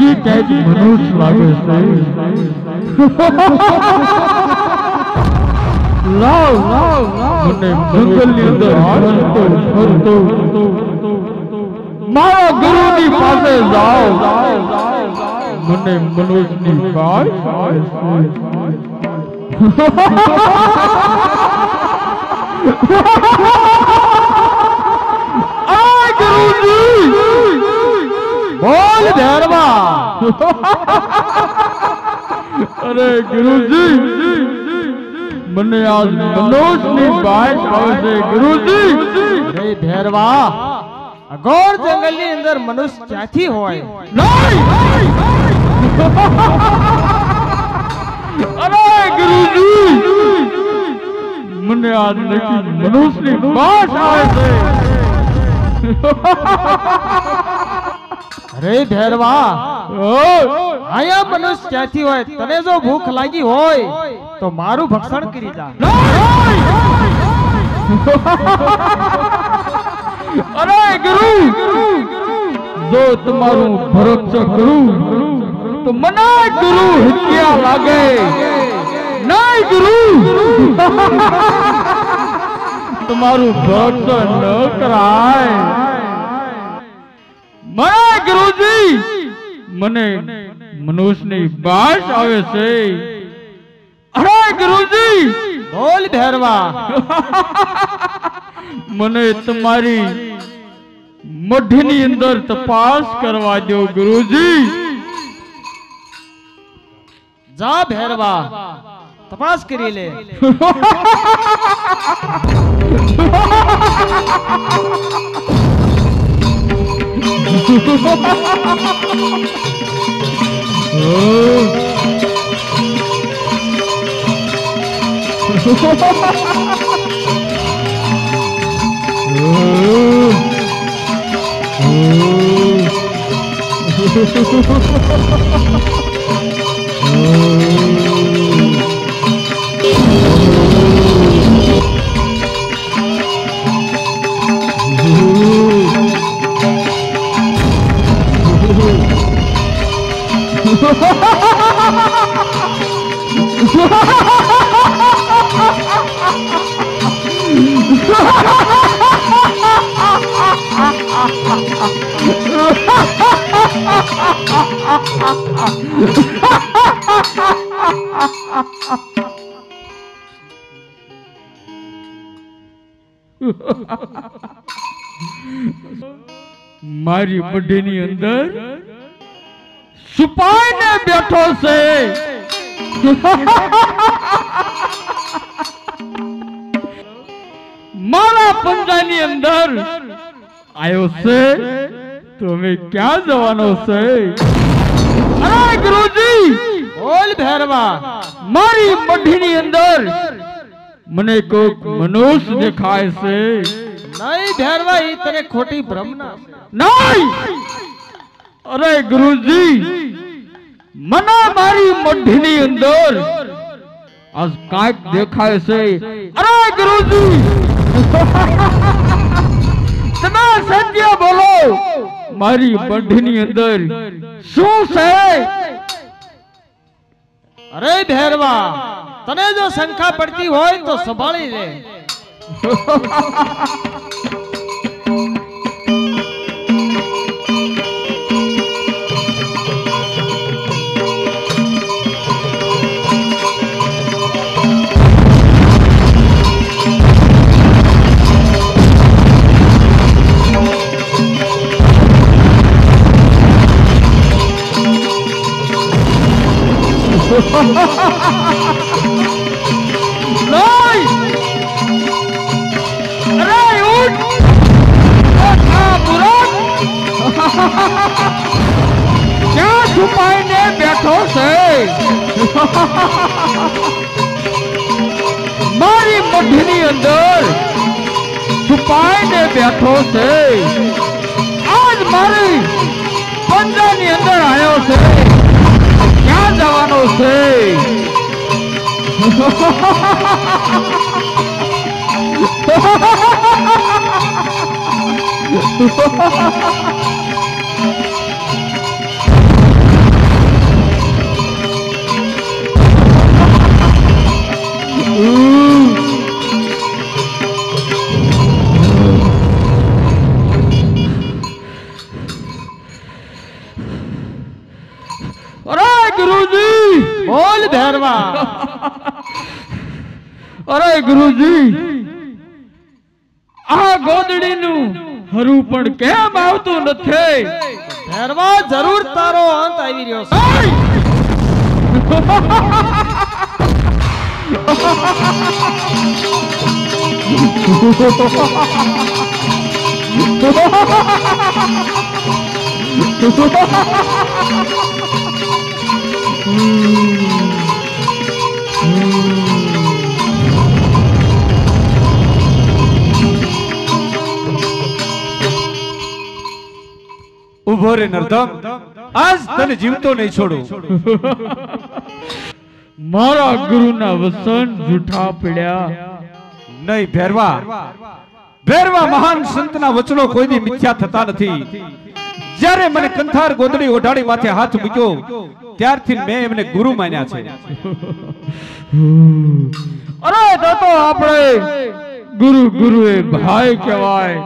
હજી કંઈક મનુષ્ય લાગે છે. લાવ મને જંગલની અંદર ફરતો મારા ગુરુની પાસે જાઓ. મને મનુષ્યની વાત બોલ ભેરવા. અરે ગુરુજી મને આજ મનુષ્યની વાત આવે છે. ગુરુજી રે ભેરવા, અઘોર જંગલની અંદર મનુષ્ય ક્યાંથી હોય? અરે ગુરુજી મને આજ નક્કી મનુષ્યની વાત આવે છે. અરે ભેરવા, આયા મનુષ્ય ક્યાંથી હોય? તને જો ભૂખ લાગી હોય તો મારું ભક્ષણ કરી જા. અરે ગુરુ, જો તમારું ભરક્ષણ કરું તો મને ગુરુ હત્યા લાગે. નહીં ગુરુ, તમારું ભરક્ષણ ન કરાય. મને ગુરુજી મને મનુષ્યની બાસ આવે છે. અરે ગુરુજી બોલ ભેરવા, મને તમારી મઢની અંદર તપાસ કરવા દો ગુરુજી. જા ભેરવા, તપાસ કરી લે. મારી મઢીની અંદર છુપાઈને બેઠો છે. મારા પંજાની અંદર આવ્યો છે. તમે ક્યાં જવાનો છે? અરે ગુરુજી બોલ ભેરવા, મારી મઢીની અંદર મને કોઈક મનુષ્ય દેખાય છે. નહીં ભેરવા, એ તને ખોટી ભ્રમણા. નહીં. અરે ગુરુજી મને મારી મઢીની અંદર આજ કાંઈક દેખાય છે. અરે ગુરુજી તમે સત્ય બોલો, મારી મઢીની અંદર શું છે? અરે ભેરવા, તને જો શંકા પડતી હોય તો સંભાળી લે. ક્યાં છુપાઈને બેઠો છે? મારી મઢની અંદર છુપાઈને બેઠો છે. આજ મારી પંજાની અંદર આવ્યો છે. ક્યાં જવાનો છે? ભેરવા. અરે ગુરુજી, આ ગોદડીનું હરું પણ કેમ આવતું નથી? ભેરવા જરૂર તારો અંત આવી રહ્યો છે. ઉભો રે નરધમ, આજ તને જીવતો નહીં છોડું. મારા ગુરુના વસન જૂઠા પડ્યા. નહીં ભેરવા, ભેરવા મહાન સંતના વચનો કોઈ દી મિથ્યા થતા નથી. જ્યારે મને કંથાર ગોદડી ઓઢાડી માથે હાથ મૂક્યો ત્યારથી મેં એમને ગુરુ માન્યા છે. અરે તો આપણે ગુરુ ગુરુએ ભાઈ કહેવાય.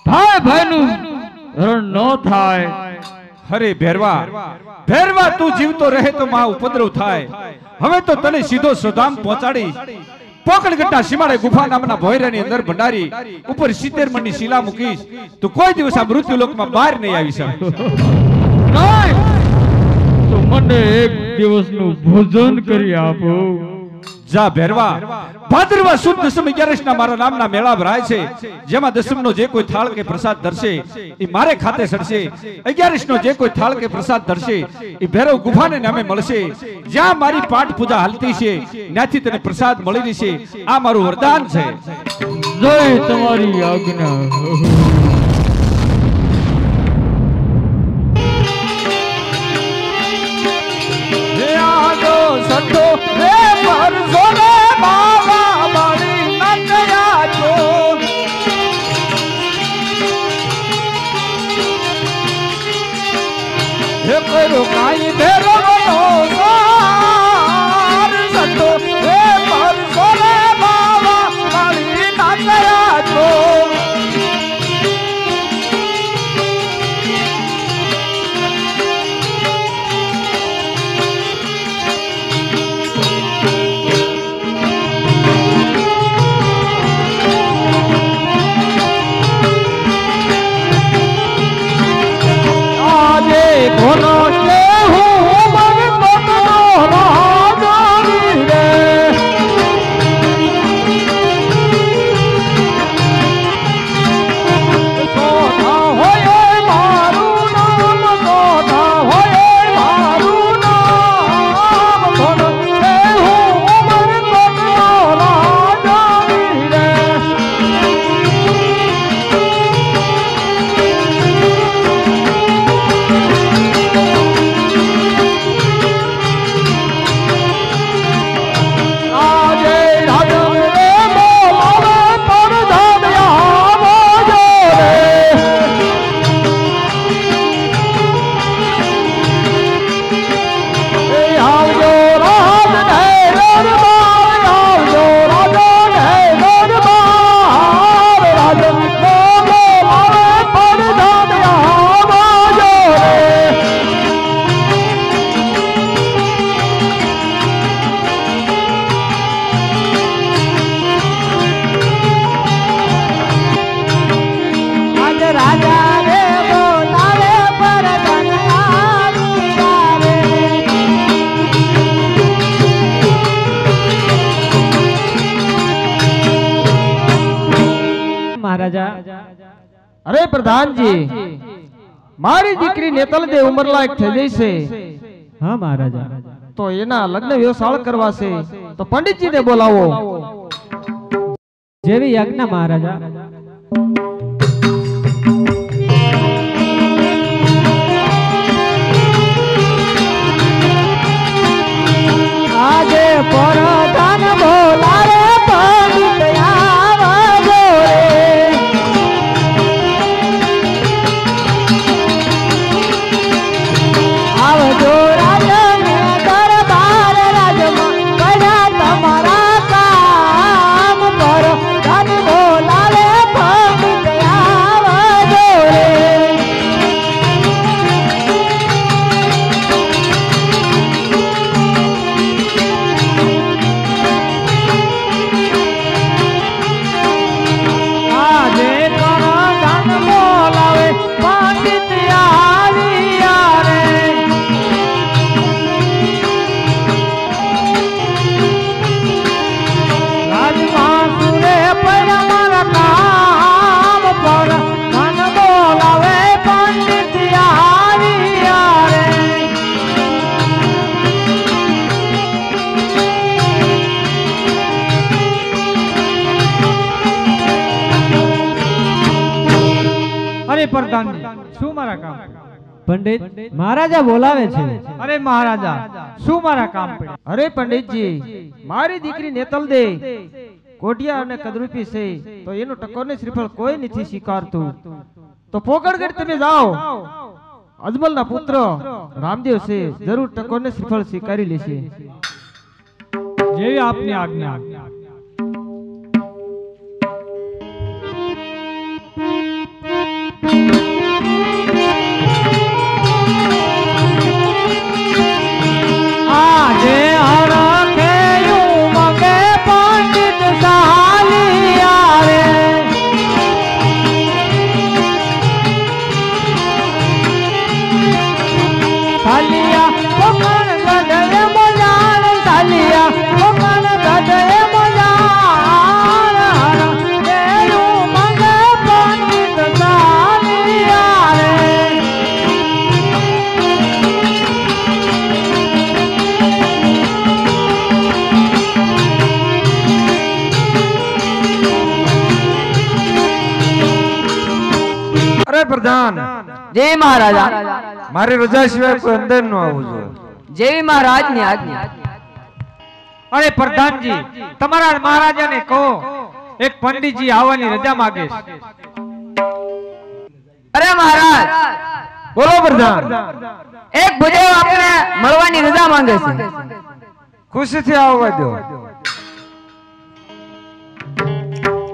ભાઈ ભાઈનું હરણ ન થાય. અરે ભેરવા, ભેરવા તું જીવતો રહે તો માં ઉપદ્રવ થાય. હવે તો તને સીધો સુધામ પહોંચાડી પોકળગઢના સીમાડે ગુફા નામના ભોયરાની અંદર ભંડારી ઉપર 70 મણની શિલા મૂકીશ. તું કોઈ દિવસ આ મૃત્યુ લોકમાં બહાર નહીં આવી શકે. નહીં તો મને એક દિવસનું ભોજન કરી આપો. જા ભેરવા, ભાદરવા સુદ દસમ 11 મારા નામના મેળા ભરાય છે, જેમાં દસમનો જે કોઈ થાળ કે પ્રસાદ ધરશે એ મારે ખાતે સડશે. 11 જે કોઈ થાળ કે પ્રસાદ ધરશે એ ભૈરવ ગુફાને નામે મળશે. જ્યાં મારી પાઠ પૂજા હાલતી છે ત્યાંથી તને પ્રસાદ મળી રહેશે. આ મારું વરદાન છે. જય તમારી આજ્ઞા. સઠો રે પરસો રે બાવા મારી નકયા છો. હે કરો કાઈ ભેરો નો સાર. સઠો રે પરસો રે બાવા મારી નકયા છો. કોનો કે હું મન કોનો રાજાની રે. સોના હોય મારું નામ, સોના હોય મારું નામ. કોનો કે હું મન કોનો રાજાની રે. અરે પ્રધાનજી, મારી દીકરી નેતલદે ઉંમરલાયક થઈ ગઈ છે. હા મહારાજા. તો એના લગ્ન વ્યવસાય કરવા છે, તો પંડિતજીને બોલાવો. જેવી આજ્ઞા મહારાજા. આજે પરધાન બોલાવે પંડિત આવજો રે. આવજો રાજને દરબાર રાજમાં બધા તમારા કામ કરો. ધન બોલાવે પંડિત આવજો રે. અરે પ્રધાનજી શું મારા કામ? પંડિત મહારાજા બોલાવે છે. અરે મહારાજા શું મારા કામ પડ્યા? અરે પંડિતજી, મારી દીકરી નેતલ દે કોટિયા અને કદરૂપી છે, તો એનું ટકોરને શ્રીફળ કોઈ નથી સ્વીકારતું. તો પોકળગઢ તમે જાઓ, અજમલના પુત્ર રામદેવ છે, જરૂર ટકોરને શ્રીફળ સ્વીકારી લેશે. જેવી આપની આજ્ઞા. આજે હરખેયું મગે પંડિત સાલિયા રે, સાલિયા પોકણ ગઢે મોજાણ, સાલિયા પોકણ ગઢે મોજાણ, હરખેયું મગે પંડિત સાલિયા રે. અરે પ્રધાન, જય મહારાજા. મારી રજા સિવાય કોઈ અંદર ન આવવું જોઈએ. જય મહારાજની આજ્ઞા. અરે પ્રધાનજી, તમારા મહારાજાને કહો એક પંડિતજી આવવાની રજા માંગે છે. અરે મહારાજ, બોલો પ્રધાન. એક ભુદેવ આપને મળવાની રજા માંગે છે. ખુશીથી આવવા દો.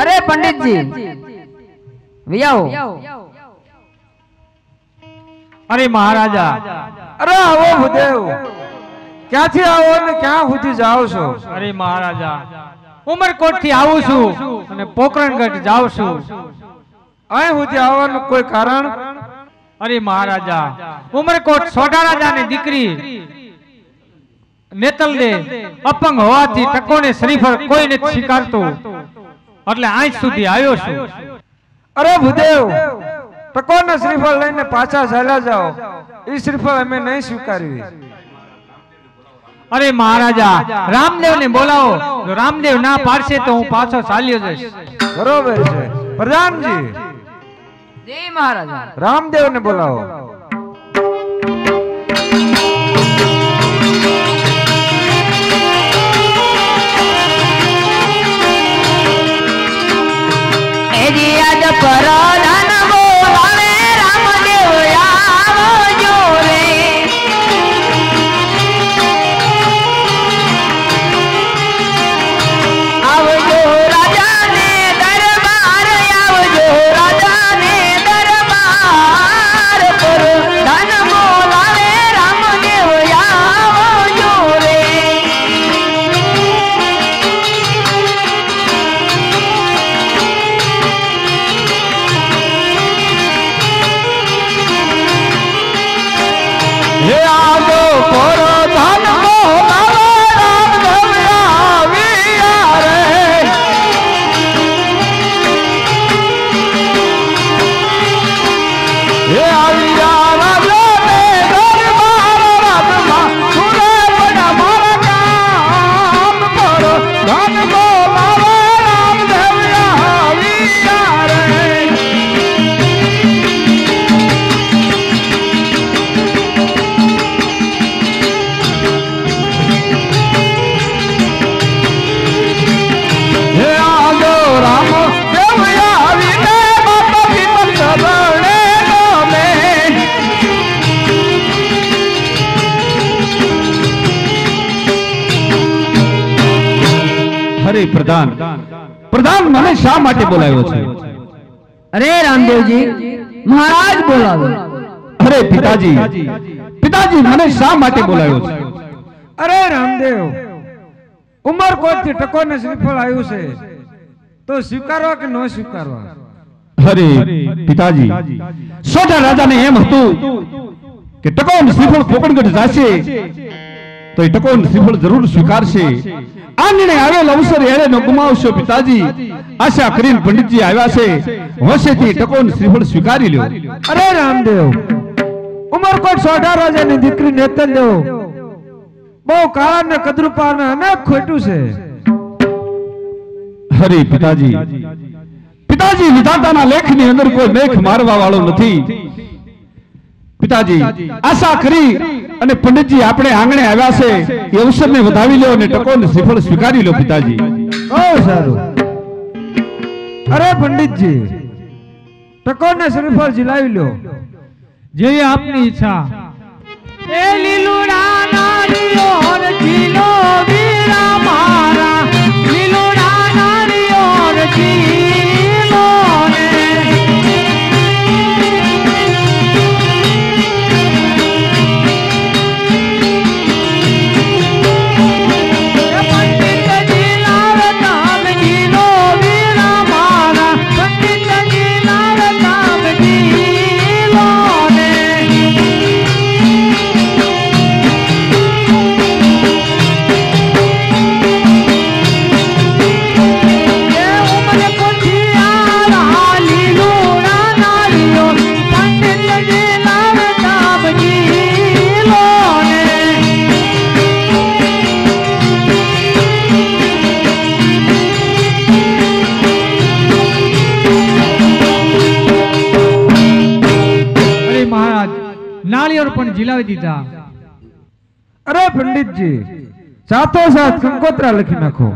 અરે પંડિતજી વિયાઓ. અરે મહારાજા, અરે આવો ભૂદેવ, ક્યાંથી આવો ને ક્યાં સુધી જાઓ છો? અરે મહારાજા, ઉમરકોટ થી આવું છું અને પોકરણગઢ જાઉં છું. અહીં સુધી આવવાનું કોઈ કારણ? અરે મહારાજા, ઉમરકોટ સોઢા રાજાની દીકરી નેતલ દે અપંગ હોવાથી ટકોને શ્રીફળ કોઈ નથી સ્વીકારતું, એટલે આજ સુધી આવ્યો છું. અરે ભૂદેવ, ટકોને શ્રીફળ લઈને પાછા ચાલ્યા જાઓ. એ શ્રીફળ અમે નહીં સ્વીકારવી. અરે મહારાજા, રામદેવ ને બોલાવો. જો રામદેવ ના પાડશે તો હું પાછો ચાલ્યો જઈશ. બરોબર છે પ્રધાનજી. જય મહારાજા. રામદેવ ને બોલાવો. પરધાન બોલાવે રામદેવ આવજો રે. આવજો રાજાને દરબાર, આવજો રાજાને દરબાર. પરધાન બોલાવે રામદેવ આવજો રે. હે આવજો પરધાન બોલાવે રામદેવ આવ્યા રે. હે આવ્યા રાજાને દરબાર, રાજમાં સુરે પણ મારા કામ. પરધાન બોલાવે રામદેવ આવ્યા રે. હે આજો રામ દેવ આવીને માતા પિતા ચરણે નમે. અરે પ્રધાન, પ્રધાન મને શા માટે બોલાવ્યો છે? અરે રામદેવજી, મહારાજ બોલાવે. અરે પિતાજી, પિતાજી મને શા માટે બોલાવ્યો છે? અરે રામદેવ, ઉમરકોટ થી ટકોને શ્રીફળ આવ્યું છે, તો સ્વીકારવા કે ન સ્વીકારવા? અરે પિતાજી, સોઢા રાજાને એમ હતું કે ટકોન શ્રીફળ પોકણગઢ જાશે તો એ ટકોન શ્રીફળ જરૂર સ્વીકારશે. આંગણે આવેલ અવસર એણે ન ગુમાવશો પિતાજી. આશા કરીને પંડિતજી આવ્યા છે, હોશેથી ટકોન શ્રીફળ સ્વીકારી લ્યો. અરે રામદેવ, ઉમરકોટ સોઢા રાજાની દીકરી નેતલ દેવ બહુ કાળા ને કદરૂપા ને અનેક ખોટું છે. અરે પિતાજી, પિતાજી વિધાતાના લેખની અંદર કોઈ મેખ મારવા વાળો નથી. પિતાજી આશા કરી અને પંડિતજી આપણે આંગણે આવ્યા છે એ અવસરને વધાવી લો અને ટકોને શ્રીફળ સ્વીકારી લો. પિતાજી બહુ સારું. અરે પંડિતજી, ટકોને શ્રીફળ ઝીલાવી લો. જેવી આપની ઈચ્છા. એ લીલુડા નારીઓ ને ઝીલો વીરા મારા, લીલુડા નારીઓ ને ઝીલો ને. એ પંડિતજી લાવે કામ ઝીલો વીરા મારા, પંડિતજી લાવે કામ ઝીલો ને. નાળિયેર પણ ઝીલાવી દીધા. અરે પંડિતજી, સાથો સાથ કંકોત્રા લખી નાખો.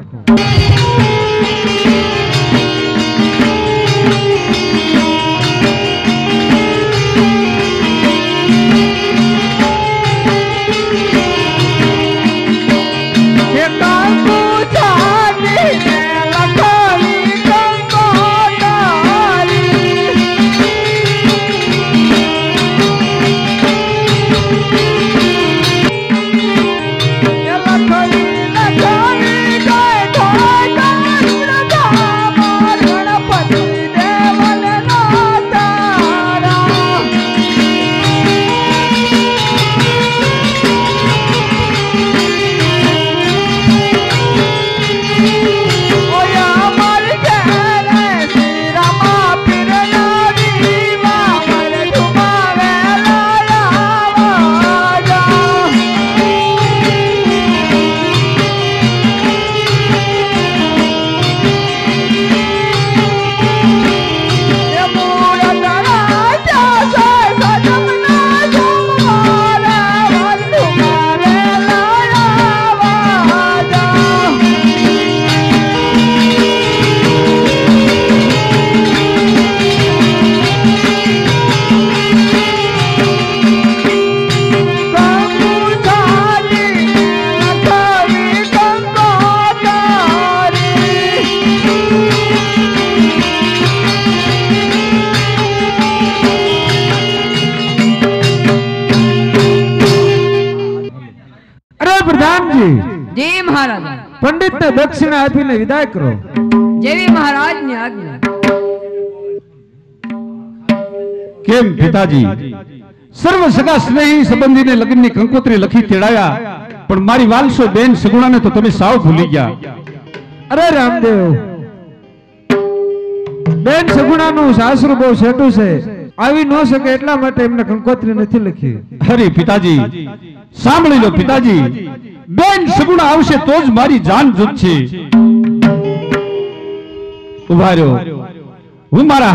જી મહારાજ. પંડિત ને દક્ષિણા આપીને વિદાય કરો. જેવી મહારાજની આજ્ઞા. કેમ પિતાજી, સર્વ સગા સ્નેહી સંબંધીને લગ્નની કંકોત્રી લખી તેડાયા, પણ મારી વાલસો બેન સગુણાને તો તમે સાવ ભૂલી ગયા. અરે રામદેવ, બેન સગુણાનું સાસરું બહુ છેટું છે, આવી ન શકે એટલા માટે એમને કંકોત્રી નથી લખી. અરે પિતાજી સાંભળી લો. પિતાજી, બેન સગુણા આવશે તો જ મારી જાન જુજશે. ઉભા રહ્યો, હું મારા